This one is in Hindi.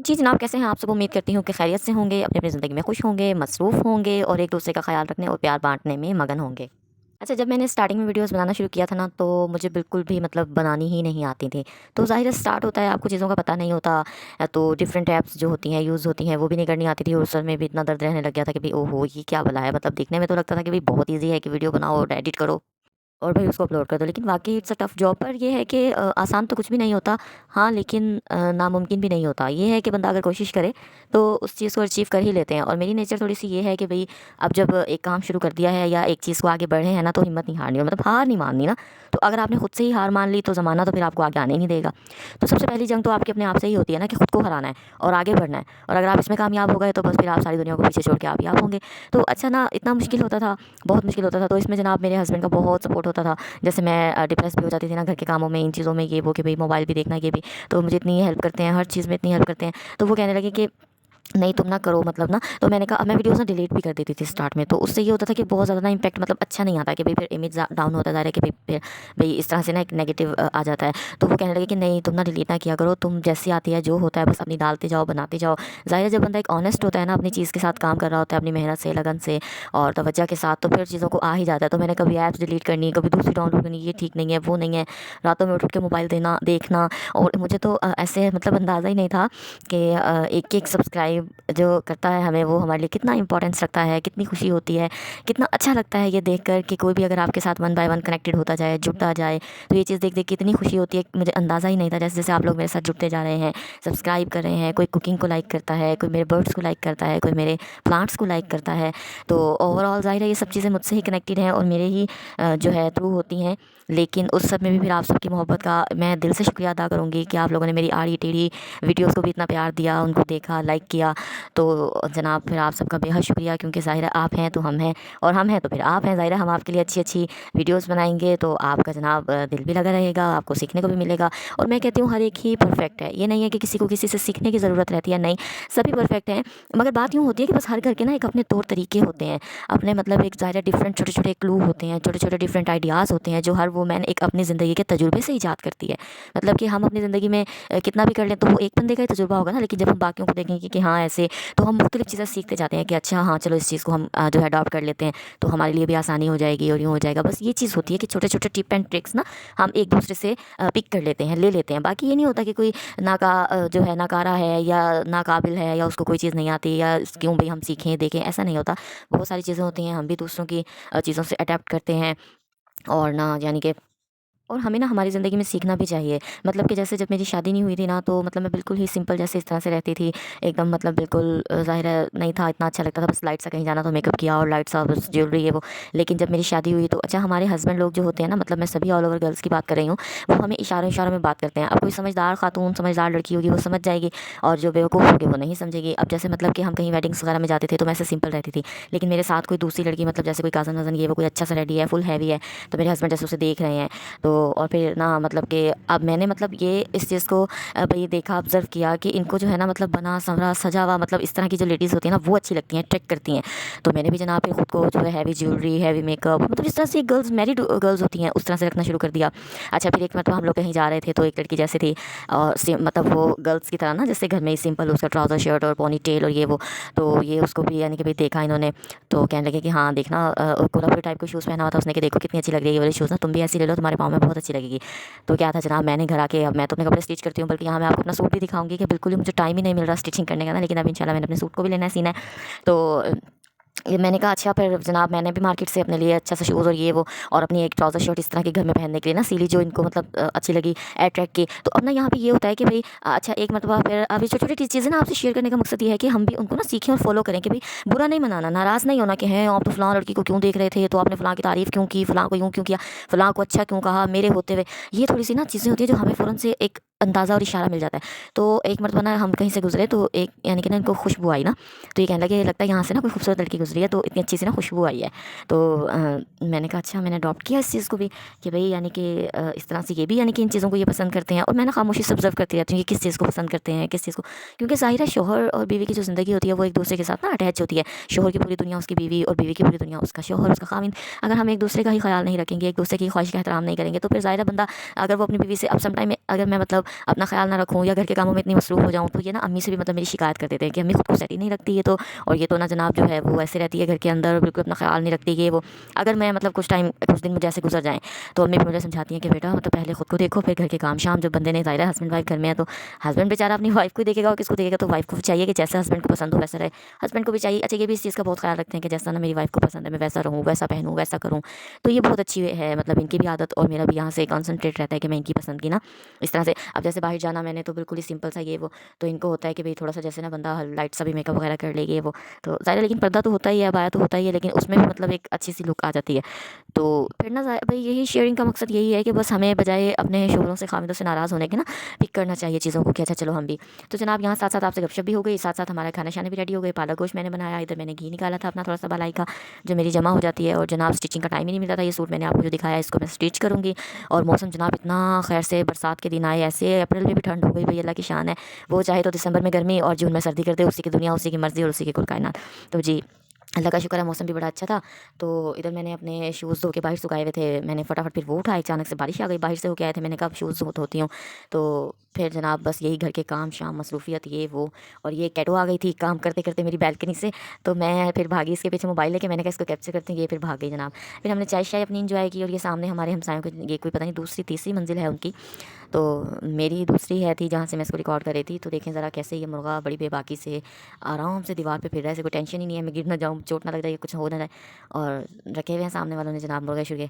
जी जनाब, कैसे हैं आप सब? उम्मीद करती हूँ कि खैरियत से होंगे, अपनी अपनी ज़िंदगी में खुश होंगे, मसरूफ़ होंगे और एक दूसरे का ख्याल रखने और प्यार बांटने में मगन होंगे। अच्छा, जब मैंने स्टार्टिंग में वीडियोस बनाना शुरू किया था ना, तो मुझे बिल्कुल भी मतलब बनानी ही नहीं आती थी। तो ज़ाहिर है स्टार्ट होता है, आपको चीज़ों का पता नहीं होता। तो डिफरेंट ऐप्स जो होती हैं, यूज़ होती हैं, वो भी नहीं करनी आती थी और सर में भी इतना दर्द रहने लग गया था कि भाई ओहो ये क्या भला है। मतलब देखने में तो लगता था कि भाई बहुत ईजी है कि वीडियो बनाओ और एडिट करो और भाई उसको अपलोड कर दो। लेकिन वाक़ई इट्स अ टफ़ जॉब। पर ये है कि आसान तो कुछ भी नहीं होता। हाँ, लेकिन नामुमकिन भी नहीं होता। ये है कि बंदा अगर कोशिश करे तो उस चीज़ को अचीव कर ही लेते हैं। और मेरी नेचर थोड़ी-सी ये है कि भई अब जब एक काम शुरू कर दिया है या एक चीज़ को आगे बढ़े हैं ना, तो हिम्मत नहीं हारनी और मतलब हार नहीं माननी ना। तो अगर आपने खुद से ही हार मान ली तो ज़माना तो फिर आपको आगे आने ही नहीं देगा। तो सबसे पहली जंग तो आपके अपने आप से ही होती है ना, कि खुद को हराना है और आगे बढ़ना है। और अगर आप इसमें कामयाब हो गए तो बस फिर आप सारी दुनिया को पीछे छोड़ के आप ही आप होंगे। तो अच्छा ना, इतना मुश्किल होता था, बहुत मुश्किल होता था। तो इसमें जनाब मेरे हस्बैंड का बहुत सपोर्ट होता था। जैसे मैं डिप्रेस भी हो जाती थी ना घर के कामों में, इन चीज़ों में, ये वो, कि भाई मोबाइल भी देखना ये भी। तो मुझे इतनी हेल्प करते हैं, हर चीज़ में इतनी हेल्प करते हैं। तो वो कहने लगे कि नहीं तुम ना करो, मतलब ना। तो मैंने कहा, मैं वीडियोज़ ना डिलीट भी कर देती थी स्टार्ट में। तो उससे ये होता था कि बहुत ज़्यादा ना इम्पैक्ट मतलब अच्छा नहीं आता, कि भाई फिर इमेज डाउन होता जा रहा है, कि भाई फिर भाई इस तरह से ना एक नेगेटिव आ जाता है। तो वो कहने लगे कि नहीं तुम ना डिलीट ना किया करो, तुम जैसी आती है जो होता है बस अपनी डालते जाओ, बनाते जाओ। ज़ाहिर है जब बंदा एक ऑनेस्ट होता है ना, अपनी चीज़ के साथ काम कर रहा होता है, अपनी मेहनत से, लगन से और तवज्जो के साथ, तो फिर चीज़ों को आ ही जाता है। तो मैंने कभी ऐप्स डिलीट करनी, कभी दूसरी डाउनलोड करनी, ये ठीक नहीं है, वो नहीं है। रातों में उठ के मोबाइल देना देखना। और मुझे तो ऐसे मतलब अंदाज़ा ही नहीं था कि एक एक सब्सक्राइब जो करता है हमें, वो हमारे लिए कितना इंपॉर्टेंस रखता है, कितनी खुशी होती है, कितना अच्छा लगता है ये देखकर कि कोई भी अगर आपके साथ वन बाय वन कनेक्टेड होता जाए, जुड़ता जाए। तो ये चीज़ देख देख के इतनी खुशी होती है कि मुझे अंदाज़ा ही नहीं था। जैसे जैसे आप लोग मेरे साथ जुड़ते जा रहे हैं, सब्सक्राइब कर रहे हैं, कोई कुकिंग को लाइक करता है, कोई मेरे बर्ड्स को लाइक करता है, कोई मेरे प्लांट्स को लाइक करता है। तो ओवरऑल ज़ाहिर है ये सब चीज़ें मुझसे ही कनेक्टेड हैं और मेरे ही जो है थ्रू होती हैं। लेकिन उस सब में भी फिर आप सबकी मोहब्बत का मैं दिल से शुक्रिया अदा करूँगी कि आप लोगों ने मेरी आड़ी टेढ़ी वीडियोज़ को भी इतना प्यार दिया, उनको देखा, लाइक किया। तो जनाब फिर आप सबका बेहद शुक्रिया, क्योंकि ज़ाहिर है आप हैं तो हम हैं और हम हैं तो फिर आप हैं। ज़ाहिर है हम आपके लिए अच्छी-अच्छी वीडियोज़ बनाएँगे तो आपका जनाब दिल भी लगा रहेगा, आपको सीखने को भी मिलेगा। और मैं कहती हूँ हर एक ही परफेक्ट है। ये नहीं है कि किसी को किसी से सीखने की ज़रूरत रहती है, नहीं, सभी परफेक्ट हैं। मगर बात यूँ होती है कि बस हर घर के ना एक अपने तौर तरीके होते हैं। अपने मतलब एक ज़ाहिर है डिफरेंट छोटे-छोटे क्लू होते हैं, छोटे-छोटे डिफरेंट आइडियाज़ होते हैं, जो हर वूमेन एक अपनी ज़िंदगी के तजुर्बे से ईजाद करती है। मतलब कि हम अपनी ज़िंदगी में कितना भी कर लें तो वो एक बंदे का ही तजुर्बा होगा ना, लेकिन जब हम बाकियों को देखेंगे कि हाँ ऐसे, तो हम मुख्तलिफ चीज़ें सीखते जाते हैं कि अच्छा हाँ चलो इस चीज़ को हम जो है अडॉप्ट कर लेते हैं, तो हमारे लिए भी आसानी हो जाएगी और यूँ हो जाएगा। बस ये चीज़ होती है कि छोटे-छोटे टिप एंड ट्रिक्स ना हम एक दूसरे से पिक कर लेते हैं, ले लेते हैं। बाकी ये नहीं होता कि कोई जो है नाकारा है या नाकाबिल है या उसको कोई चीज़ नहीं आती या क्यों भई हम सीखें, देखें, ऐसा नहीं होता। बहुत सारी चीज़ें होती हैं, हम भी दूसरों की चीज़ों से अडैप्ट करते हैं और ना यानी कि और हमें ना हमारी ज़िंदगी में सीखना भी चाहिए। मतलब कि जैसे जब मेरी शादी नहीं हुई थी ना, तो मतलब मैं बिल्कुल ही सिंपल जैसे इस तरह से रहती थी। एकदम मतलब बिल्कुल ज़ाहिर है नहीं था इतना अच्छा लगता था, बस लाइट सा कहीं जाना तो मेकअप किया और लाइट सा बस ज्वेलरी ये वो। लेकिन जब मेरी शादी हुई तो अच्छा हमारे हस्बैंड लोग जो होते हैं ना, मतलब मैं सभी ऑल ओवर गर्ल्स की बात कर रही हूँ, वो हमें इशारों-इशारों में बात करते हैं। अब कोई समझदार खातून, समझदार लड़की होगी वो समझ जाएगी और जो बेवकूफ़ होगी वो नहीं समझेगी। अब जैसे मतलब कि हम कहीं वेडिंग्स वगैरह में जाते थे तो मैं ऐसे सिंपल रहती थी। लेकिन मेरे साथ कोई दूसरी लड़की, मतलब जैसे कोई कज़न-वज़न ये वो कोई अच्छा सा रेडी है, फुल हैवी है, तो मेरे हस्बैंड जैसे उसे देख रहे हैं। तो और फिर ना मतलब कि अब मैंने मतलब ये इस चीज़ को भई देखा, ऑब्ज़र्व किया कि इनको जो है ना मतलब बना संवरा सजा हुआ, मतलब इस तरह की जो लेडीज़ होती हैं ना वो अच्छी लगती हैं, अट्रैक्ट करती हैं। तो मैंने भी जनाब फिर खुद को जो है हैवी ज्वेलरी, हैवी मेकअप, मतलब इस तरह से गर्ल्स, मैरिड गर्ल्स होती हैं उस तरह से रखना शुरू कर दिया। अच्छा फिर एक मतलब हम लोग कहीं जा रहे थे तो एक लड़की जैसे थी और मतलब वो गर्ल्स की तरह ना, जैसे घर में ही सिंपल उसका ट्राउज़र शर्ट और पोनी टेल और ये वो। तो ये उसको भी यानी कि भाई देखा इन्होंने, तो कहने लगे कि हाँ देखना, कोल्हापुरी टाइप का शूज़ पहना हुआ था उसने, कि देखो कितनी अच्छी लग रही है ये वाले शूज़ ना, तुम भी ऐसे ले लो, तुम्हारे पाँव में बहुत अच्छी लगेगी। तो क्या था जनाब, मैंने घर आके, अब मैं तो अपने कपड़े स्टिच करती हूँ, बल्कि यहाँ मैं आपको अपना सूट भी दिखाऊंगी कि बिल्कुल ही मुझे टाइम ही नहीं मिल रहा स्टिचिंग करने का ना, लेकिन अब इंशाल्लाह मैंने अपने सूट को भी लेना है, सीना है। तो ये मैंने कहा अच्छा, फिर जनाब मैंने भी मार्केट से अपने लिए अच्छा सा शूज़ और ये वो और अपनी एक ट्राउज़र शर्ट इस तरह के घर में पहनने के लिए ना सिली, जो इनको मतलब अच्छी लगी, अट्रैक्ट की। तो अब ना यहाँ पे ये होता है कि भाई अच्छा एक मरतबा फिर अभी छोटी-छोटी चीज़ें ना आपसे शेयर करने का मकसद ये है कि हम भी उनको ना सीखें और फॉलो करें, कि भाई बुरा नहीं मनाना, नाराज़ नहीं होना कि हैं आप तो फ़लाँ लड़की को क्यों देख रहे थे, तो आपने फ़लाँ की तारीफ़ क्यों की, फ़लाँ को यूँ क्यों किया, फ़लाँ को अच्छा क्यों कहा मेरे होते हुए। ये थोड़ी-सी ना चीज़ें होती हैं जो हमें फ़ौरन से एक अंदाज़ा और इशारा मिल जाता है। तो एक मरतबा ना हम कहीं से गुज़रे तो एक यानी कि ना इनको खुशबू आई ना, तो ये कहने लगे लगता है यहाँ से ना कोई खूबसूरत लड़की गुज़री है, तो इतनी अच्छी सी ना खुशबू आई है। तो मैंने कहा अच्छा, मैंने अडॉप्ट किया इस चीज़ को भी कि भई यानी कि इस तरह से ये भी यानी कि इन चीज़ों को ये पसंद करते हैं। और मैं ना खामोशी से ऑब्ज़र्व करती रहती हूँ कि किस चीज़ को पसंद करते हैं, किस चीज़ को, क्योंकि ज़ाहिर है शौहर और बीवी की जो ज़िंदगी होती है वो एक दूसरे के साथ ना अटैच होती है। शौहर की पूरी दुनिया उसकी बीवी और बीवी की पूरी दुनिया उसका शौहर, उसका ख़ाविंद। अगर हम एक दूसरे का ही ख़्याल नहीं रखेंगे, एक दूसरे की ख्वाहिश का एहतराम नहीं करेंगे, तो फिर ज़ाहिर है बंदा, अगर वो अपनी बीवी से अब सम टाइम में अगर मैं मतलब अपना ख्याल ना रखूँ या घर के कामों में इतनी मसरूफ़ हो जाऊँ, तो ये ना अम्मी से भी मतलब मेरी शिकायत कर देते हैं कि अम्मी खुद को सेट ही नहीं रखती है, तो और ये तो ना जनाब जो है वो ऐसे रहती है घर के अंदर, बिल्कुल अपना ख्याल नहीं रखती कि वो। अगर मैं मतलब कुछ दिन मुझे ऐसे गुजर जाएँ, तो अम्मी भी मुझे समझाती हैं कि बेटा मतलब पहले खुद को देखो, फिर घर के काम शाम। जब बंदे ने ज़ाहिर है हस्बैंड वाइफ घर में है, तो हस्बैंड बेचारा अपनी वाइफ को ही देखेगा और किसको देखेगा, तो वाइफ को भी चाहिए कि जैसा हस्बैंड को पसंद हो वैसा रहे, हस्बैंड को भी चाहिए। अच्छा, ये भी इस चीज़ का बहुत ख्याल रखते हैं कि जैसा ना मेरी वाइफ को पसंद है मैं वैसा रहूँ, वैसा पहनूँ, वैसा करूँ। तो ये बहुत अच्छी है मतलब इनकी भी आदत, और मेरा भी यहाँ से कॉन्सनट्रेट रहता है कि मैं इनकी पसंद की ना इस तरह से। अब जैसे बाहर जाना मैंने तो बिल्कुल ही सिंपल सा ये वो, तो इनको होता है कि भाई थोड़ा सा जैसे ना बंदा लाइट सा भी मेकअप वगैरह कर ले ये वो, तो ज़ाहिर है लेकिन पर्दा तो होता ही है, बाया तो होता ही है, लेकिन उसमें भी मतलब एक अच्छी सी लुक आ जाती है। तो फिर ना भाई यही शेयरिंग का मकसद यही है कि बस हमें बजाय अपने शोहरों से खामिदों से नाराज़ होने के ना पिक करना चाहिए चीज़ों को कि अच्छा चलो हम भी। तो जनाब यहाँ साथ साथ आपसे गपशप भी हो गई, साथ साथ हमारा खाना शाना भी रेडी हो गई। पालक गोश्त मैंने बनाया, इधर मैंने घी निकाला था अपना थोड़ा सा मलाई का, जो मेरी जमा हो जाती है। और जनाब स्टिचिंग का टाइम ही नहीं मिलता था, ये सूट मैंने आपको जो दिखाया इसको मैं स्टिच करूँगी। और मौसम जनाब इतना खैर से बरसात के दिन आए, ऐसे अप्रैल में भी ठंड हो गई, भाई अल्लाह की शान है। वो चाहे तो दिसंबर में गर्मी और जून में सर्दी कर दे, उसी की दुनिया, उसी की मर्ज़ी और उसी की कुल कायनात। तो जी अल्लाह का शुक्र है मौसम भी बड़ा अच्छा था। तो इधर मैंने अपने शूज़ धो के बाहर सुखाए हुए थे, मैंने फटाफट फिर वो उठाए, अचानक से बारिश आ गई, बाहर से होके आए थे, मैंने कहा अब शूज़ धोती हूँ। तो फिर जनाब बस यही घर के काम शाम मसरूफ़ियत ये वो, और ये कैटो आ गई थी काम करते करते मेरी बैल्कनी से, तो मैं फिर भागी इसके पीछे मोबाइल लेके, मैंने कहा इसको कैप्चर करते हैं, ये फिर भाग गई जनाब। फिर हमने चाय शाय अपनी इंजॉय की, और ये सामने हमारे हमसायों की ये कोई पता नहीं दूसरी तीसरी मंजिल है उनकी, तो मेरी दूसरी है थी जहाँ से मैं इसको रिकॉर्ड कर रही थी। तो देखें ज़रा कैसे ये मुर्गा बड़ी बेबाकी से आराम से दीवार पे फिर रहा है, ऐसे कोई टेंशन ही नहीं है, मैं गिर ना जाऊँ, चोट ना लग जाए, कुछ हो ना जाए। और रखे हुए हैं सामने वालों ने जनाब मुर्गे शुर्गे।